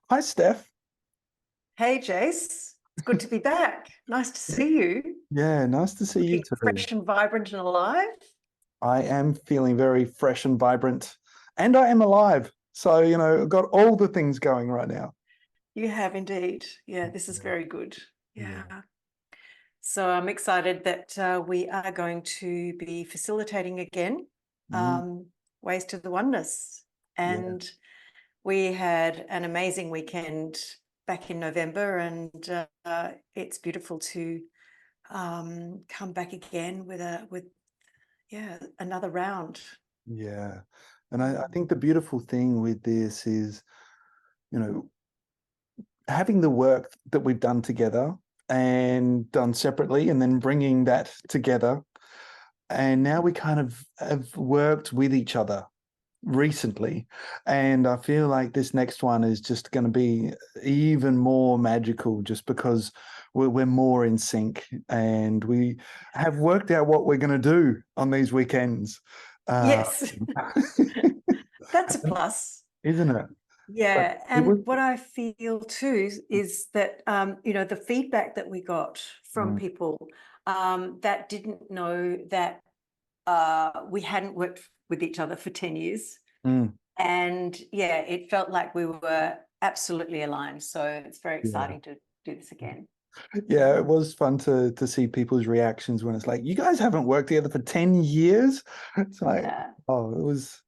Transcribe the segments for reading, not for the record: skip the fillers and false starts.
Hi, Steph. Hey, Jace. It's good to be back. Nice to see you. Yeah, nice to see you Looking too. fresh and vibrant and alive. I am feeling very fresh and vibrant, and I am alive. So, I've got all the things going right now. You have indeed. Yeah, this is very good. Yeah. Yeah. So I'm excited that we are going to be facilitating again Mm, Ways to the Oneness. yeah. And we had an amazing weekend back in November, and it's beautiful to come back again with another round. Yeah. And I think the beautiful thing with this is, you know, having the work that we've done together and done separately and then bringing that together. And now we kind of have worked with each other recently, and I feel like this next one is just going to be even more magical just because we're more in sync and we have worked out what we're going to do on these weekends. uh Yes, that's a plus. isn't it? But Yeah, it was and what I feel too is that the feedback that we got from mm, people that didn't know that we hadn't worked with each other for 10 years. mm, And yeah, it felt like we were absolutely aligned. So it's very yeah. exciting to do this again. Yeah, it was fun to see people's reactions when it's like, you guys haven't worked together for 10 years. It's like, Yeah. oh, it was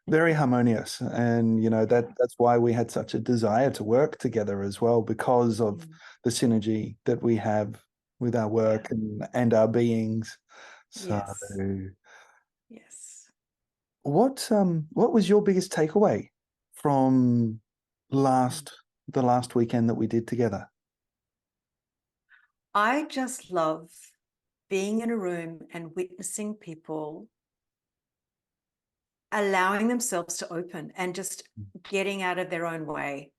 very harmonious. And that's why we had such a desire to work together as well, because of Mm. the synergy that we have with our Yeah. work and our beings. So Yes. Yes. what was your biggest takeaway from Mm. the last weekend that we did together? I just love being in a room and witnessing people allowing themselves to open and just getting out of their own way.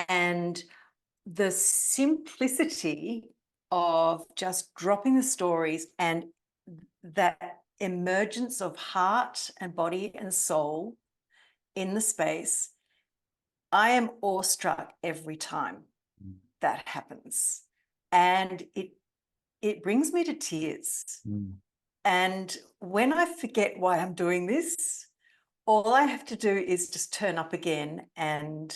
And the simplicity of just dropping the stories and that emergence of heart and body and soul in the space. I am awestruck every time that happens. And it brings me to tears. Mm. And when I forget why I'm doing this, all I have to do is just turn up again, and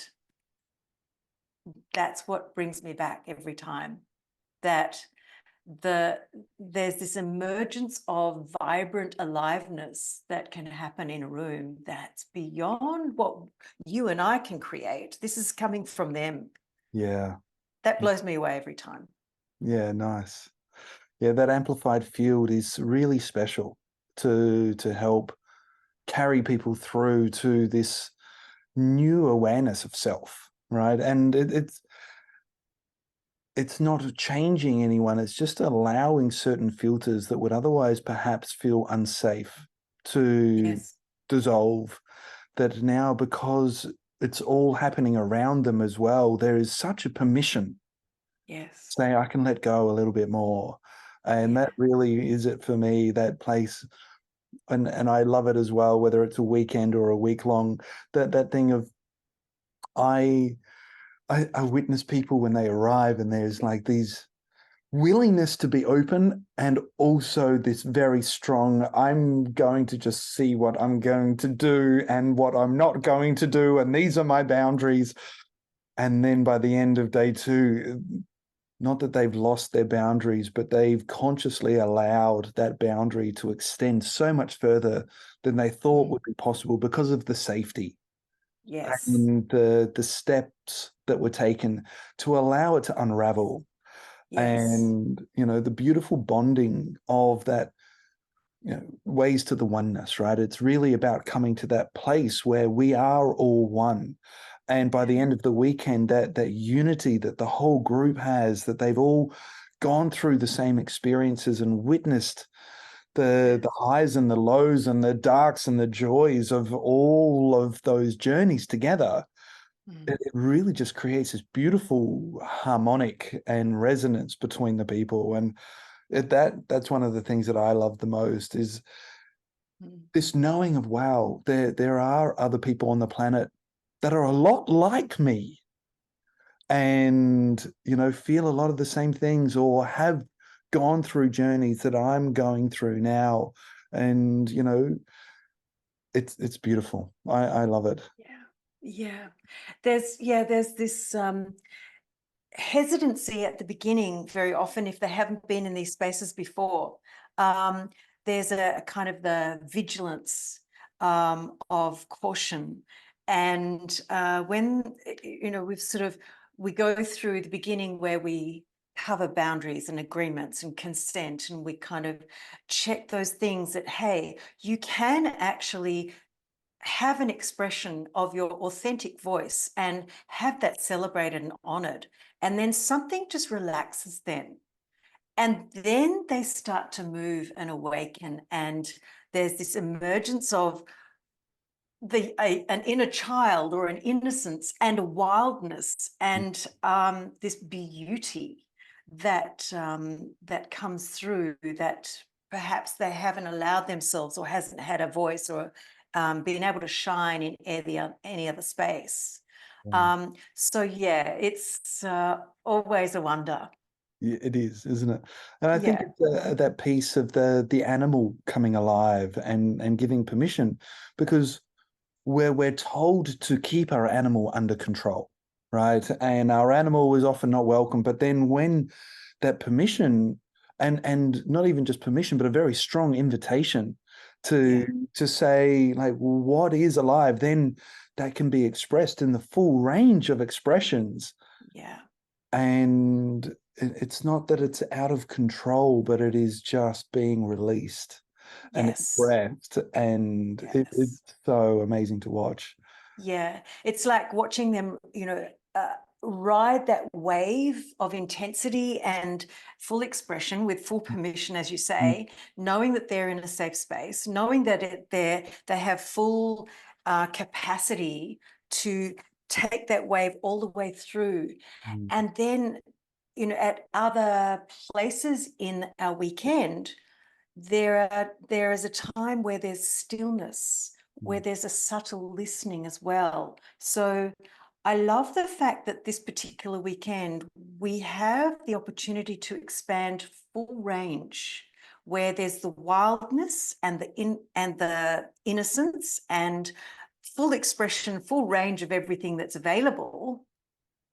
that's what brings me back every time. That there's this emergence of vibrant aliveness that can happen in a room that's beyond what you and I can create. This is coming from them. Yeah. That blows me away every time. Yeah, nice. Yeah, that amplified field is really special to help carry people through to this new awareness of self, right? And it's not changing anyone, it's just allowing certain filters that would otherwise perhaps feel unsafe to Yes. dissolve, that now, because it's all happening around them as well, there is such a permission Yes. say I can let go a little bit more. And that Yeah. really is it for me, that place. And I love it as well, whether it's a weekend or a week long, that thing of I I witness people when they arrive and there's like these willingness to be open and also this very strong, I'm going to just see what I'm going to do and what I'm not going to do, and these are my boundaries. And then by the end of day two, not that they've lost their boundaries, but they've consciously allowed that boundary to extend so much further than they thought Mm. would be possible because of the safety Yes. and the steps that were taken to allow it to unravel. Yes. And the beautiful bonding of that, ways to the oneness, right? It's really about coming to that place where we are all one. And by the Yeah. end of the weekend, that unity that the whole group has, that they've all gone through the same experiences and witnessed the Yes. highs and the lows and the darks and the joys of all of those journeys together. Mm. It really just creates this beautiful harmonic and resonance between the people. And that's one of the things that I love the most, is Mm. this knowing of, wow, there are other people on the planet that are a lot like me. and, feel a lot of the same things, or have gone through journeys that I'm going through now. And, it's beautiful. I love it. Yeah. There's this hesitancy at the beginning very often if they haven't been in these spaces before. Um, there's a kind of the vigilance of caution. And when, we go through the beginning where we cover boundaries and agreements and consent, and we kind of check those things that, hey, you can actually have an expression of your authentic voice and have that celebrated and honored. And then something just relaxes then. And then they start to move and awaken. And there's this emergence of an inner child, or an innocence and a wildness, and this beauty that that comes through, that perhaps they haven't allowed themselves, or hasn't had a voice, or been able to shine in any other space. Yeah. So yeah, it's always a wonder. Yeah, it is, isn't it? And I think Yeah, it's that piece of the animal coming alive and giving permission, because we're told to keep our animal under control, right? And our animal is often not welcome. But then when that permission, and not even just permission, but a very strong invitation to yeah, to say, like, what is alive, then that can be expressed in the full range of expressions. yeah. And it's not that it's out of control, but it is just being released and Yes, expressed, and it's yes. so amazing to watch. Yeah, it's like watching them, ride that wave of intensity and full expression with full permission, as you Mm, say, knowing that they're in a safe space, knowing that they have full capacity to take that wave all the way through. mm, And then, at other places in our weekend, there is a time where there's stillness, where mm, there's a subtle listening as well. So I love the fact that this particular weekend we have the opportunity to expand full range, where there's the wildness and the innocence and full expression, full range of everything that's available.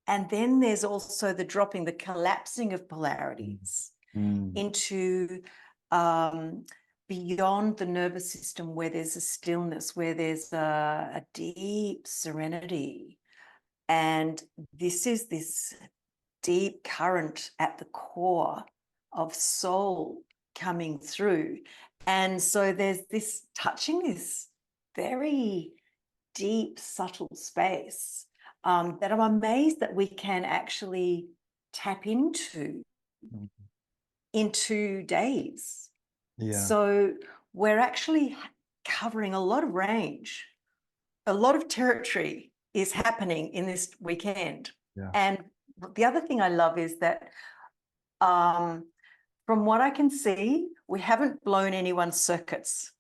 And then there's also the dropping, the collapsing of mm, polarities mm, into um, beyond the nervous system, where there's a stillness, where there's a deep serenity. And this is this deep current at the core of soul coming through. And so there's this touching this very deep, subtle space that I'm amazed that we can actually tap mm. in 2 days. Yeah, So we're actually covering a lot of range, a lot of territory is happening in this weekend. yeah. And the other thing I love is that um, from what I can see, we haven't blown anyone's circuits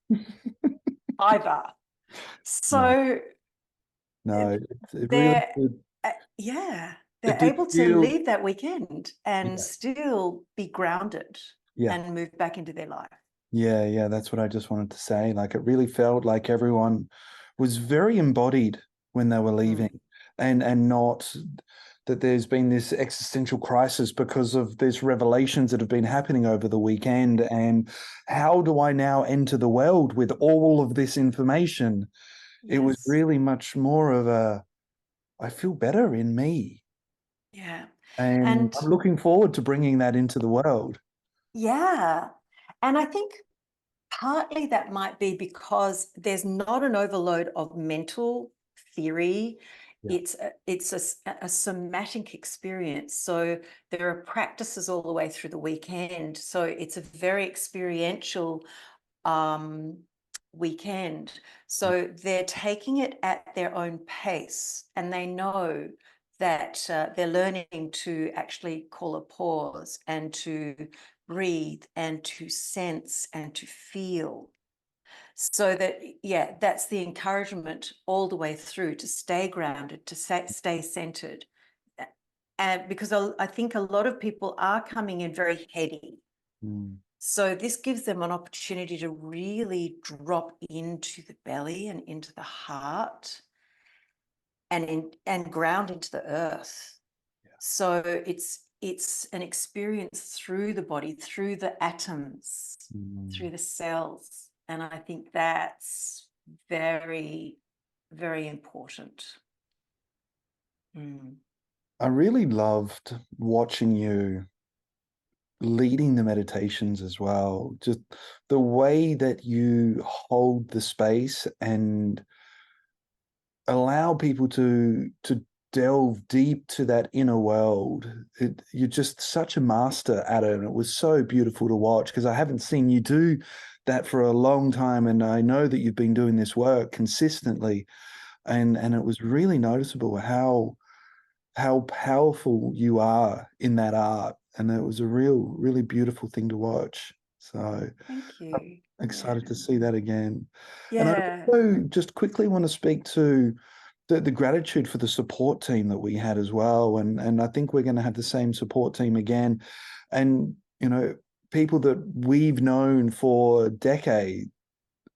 either. No, So no, it really they're, did. yeah, It they're did able to feel, leave that weekend and yeah, still be grounded yeah, and move back into their life. yeah, yeah. That's what I just wanted to say. Like, it really felt like everyone was very embodied when they were Mm, leaving, and not that there's been this existential crisis because of these revelations that have been happening over the weekend. And how do I now enter the world with all of this information? It was yes. really much more of I feel better in me. Yeah. And And I'm looking forward to bringing that into the world. yeah. And I think partly that might be because there's not an overload of mental theory. Yeah. It's a somatic experience. So there are practices all the way through the weekend. So it's a very experiential um, weekend. So they're taking it at their own pace, and they know that they're learning to actually call a pause and to breathe and to sense and to feel. So that, yeah, that's the encouragement all the way through, to stay grounded, to stay centered. And because I think a lot of people are coming in very heady. Mm. So this gives them an opportunity to really drop into the belly and into the heart and ground into the earth. Yeah. So it's an experience through the body, through the atoms, through the cells. And I think that's very, very important. Mm. I really loved watching you leading the meditations as well. Just the way that you hold the space and allow people to delve deep to that inner world. You're just such a master at it, and it was so beautiful to watch, because I haven't seen you do that for a long time, and I know that you've been doing this work consistently, and it was really noticeable how powerful you are in that art, and it was a really beautiful thing to watch. So Thank you. Yeah. excited to see that again. And I Yeah. also just quickly want to speak to the gratitude for the support team that we had as well. And I think we're going to have the same support team again. And, people that we've known for decades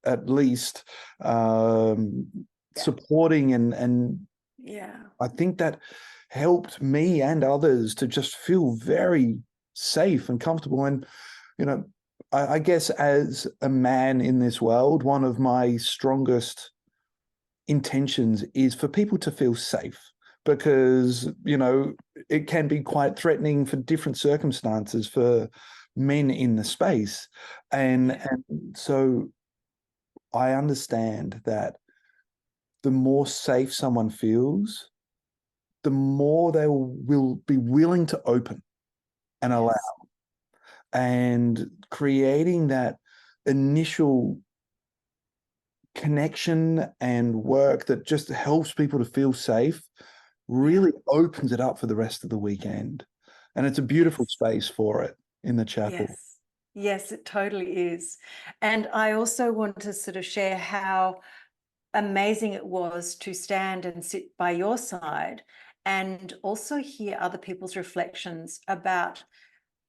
at least, Yeah. supporting, and Yeah. I think that helped me and others to just feel very safe and comfortable. And, you know, I guess as a man in this world, one of my strongest intentions is for people to feel safe, because, it can be quite threatening for different circumstances for men in the space. And, Yeah. and so I understand that the more safe someone feels, the more they will be willing to open and allow, Yes. and creating that initial connection and work that just helps people to feel safe Yeah. really opens it up for the rest of the weekend. And it's a beautiful Yes. space for it in the chapel. Yes. Yes, it totally is. And I also want to sort of share how amazing it was to stand and sit by your side and also hear other people's reflections about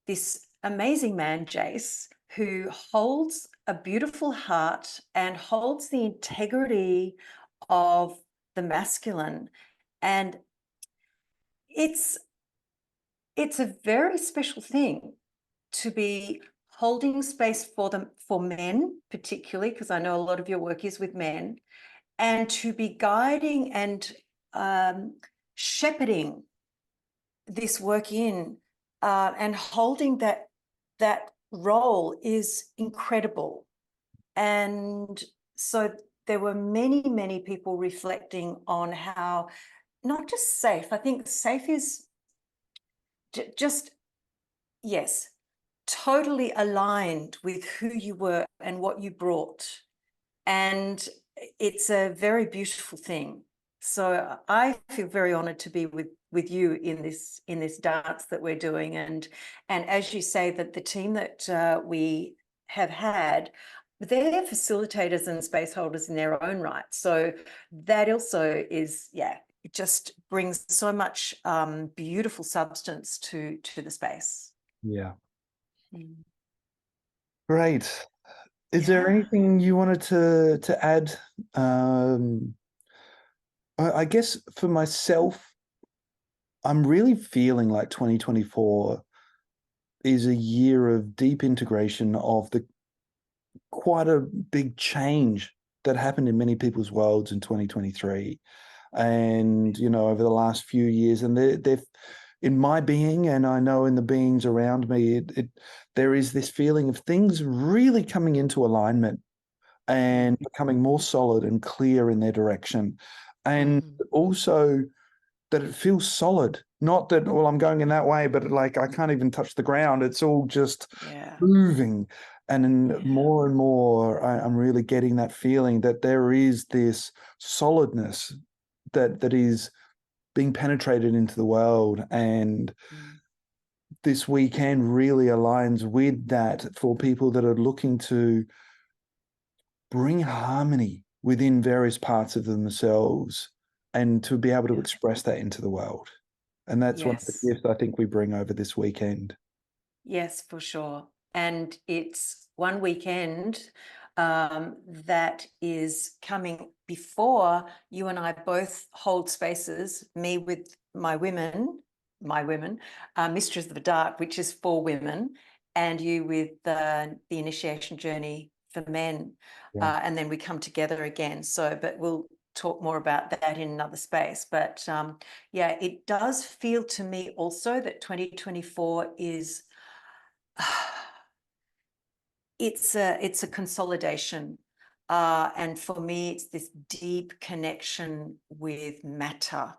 this amazing man, Jace, who holds a beautiful heart and holds the integrity of the masculine. And it's a very special thing to be holding space for them, for men particularly, because I know a lot of your work is with men, and to be guiding and shepherding this work in and holding that role is incredible. And so there were many people reflecting on how not just safe, I think safe is just, yes, totally aligned with who you were and what you brought. And it's a very beautiful thing. So I feel very honored to be with you in this dance that we're doing. And as you say, that the team that we have had, they're facilitators and space holders in their own right. So that also is, yeah, it just brings so much beautiful substance to the space. Yeah. Mm. Great. Is there Yeah. anything you wanted to add? I guess for myself, I'm really feeling like 2024 is a year of deep integration of the quite a big change that happened in many people's worlds in 2023. And, over the last few years, and they've in my being, and I know in the beings around me, there is this feeling of things really coming into alignment and becoming more solid and clear in their direction. And Mm. also that it feels solid. Not that, well, I'm going in that way, but like I can't even touch the ground. It's all just Yeah. moving. And then Yeah. more and more, I'm really getting that feeling that there is this solidness that is being penetrated into the world. And Mm. this weekend really aligns with that for people that are looking to bring harmony within various parts of themselves and to be able to Yeah. express that into the world. And that's one of the Yes. gifts I think we bring over this weekend. Yes, for sure. And it's one weekend that is coming before you and I both hold spaces, me with my women, Mistress of the Dark, which is for women, and you with the initiation journey for men. Yeah. And then we come together again. So, but we'll talk more about that in another space. But yeah, it does feel to me also that 2024 is it's a consolidation, and for me it's this deep connection with matter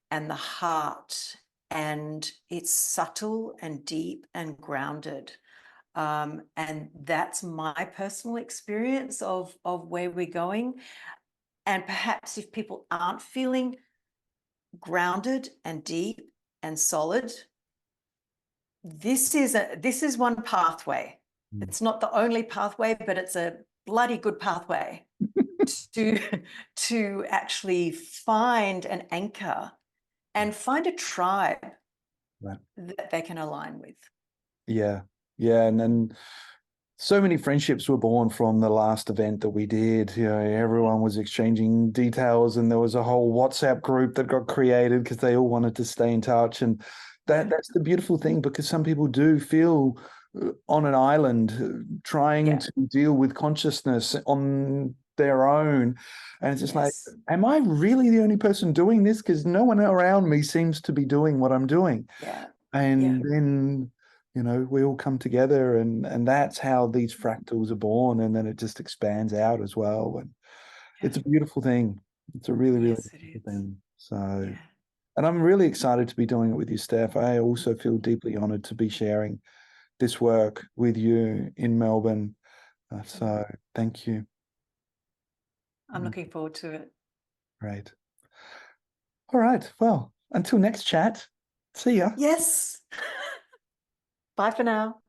and the heart, and it's subtle and deep and grounded, and that's my personal experience of where we're going. And perhaps if people aren't feeling grounded and deep and solid, this is one pathway. Mm. It's not the only pathway, but it's a bloody good pathway to to actually find an anchor and find a tribe Right. that they can align with. Yeah. Yeah. And then so many friendships were born from the last event that we did. You know, everyone was exchanging details, and there was a whole WhatsApp group that got created because they all wanted to stay in touch. And that's the beautiful thing, because some people do feel on an island trying Yeah. to deal with consciousness on their own. And it's just like, Yes. am I really the only person doing this? Because no one around me seems to be doing what I'm doing. Yeah. Yeah. And then, you know, we all come together, and that's how these fractals are born, and then it just expands out as well. And it's a beautiful thing. It's a really, really Yes, it beautiful is. thing. So, Yeah. and I'm really excited to be doing it with you, Steph. I also feel deeply honored to be sharing this work with you in Melbourne. So thank you. I'm looking forward to it. Great. All right. Well, until next chat. See ya. Yes. Bye for now.